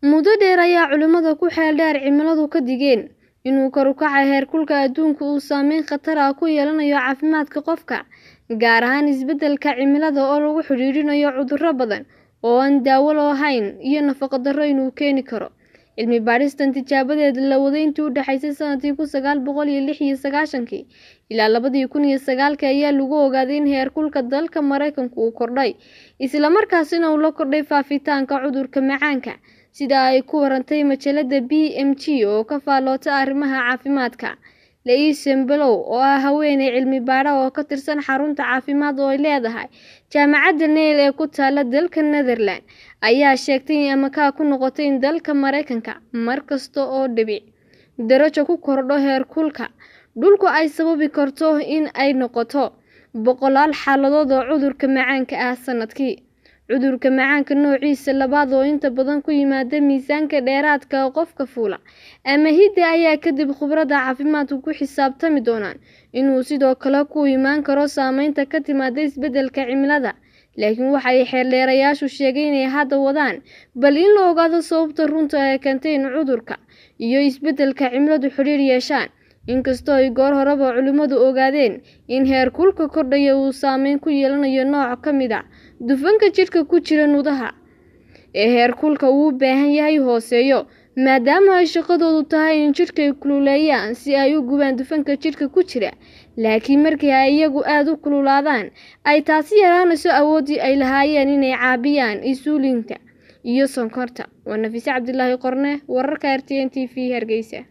muddo dheer ayaa culimada ku xeel dheer cimiladu ka digeen inuu kor u kaca heerkulka adduunka uu saameyn khatar ah ku yeelanayo caafimaadka qofka, gaar ahaan isbeddelka cimilada oo lagu xiriirinayo cudurro badan oo aan daawo lahayn iyo nafaqo darro inuu keeni karo. Cilmi baaristan tijaabadeed la waday intii u dhaxaysay sanadkii 1996 ilaa 2009 ayaa lagu ogaaday in heerkulka dalka Mareykanka uu kordhay, isla markaasina uu la kordhay faafitaanka cudurka macaanka, sida ay ku warantay majalada BMG oo ka faaloota arrimaha caafimaadka. Isbeddelka oo ah haweeney cilmi baara oo ka tirsan xarunta caafimaad oo ay leedahay jaamacadda Yale ee ku taala dalka Netherland ayaa sheegtay in amaka ku noqotay in dalka Mareykanka markasta oo dhibic darajo ku kordho heerkulka dhulku ay sababi karto in ay noqoto boqolaal xaaladood oo cudurka macaanka ah sanadkii. Cudurka macaanka noociisa labaad oo inta badan ku yimaada miisaanka dheeraadka qofka fuula ama hidde ayaa kadib khibrada caafimaadku ku xisaabtami doonaan inuu sidoo kale ku imaan karo saameynta ka timaada isbeddelka cimilada. Laakiin waxay xeelleerayaashu sheegeen inay hadda wadaan bal in la ogaado sababta runta ee keentay in cudurka iyo isbeddelka cimiladu xiriir yeeshaan. Inkastoo ay goor horeba culimadu ogaadeen in heerkulka kordhaya uu saameyn ku yeelanayo nooc ka mid ah dufanka jidhka ku jira nudaha ee heerkulka uu u baahan yahay hooseeyo, maadaama ay shaqadoodu tahay in jidhka ay kululeeyaan si ay u gubaan dufanka jidhka ku jira. Laakiin markii ay iyagu aad u kululaadaan ay taasi yaraanayso awooddii ay lahaayeen inay caabiyaan insulinka iyo sonkorta. Waa Nafisa Cabdillaahi Qorne, wararka RTNTV Hargeysa.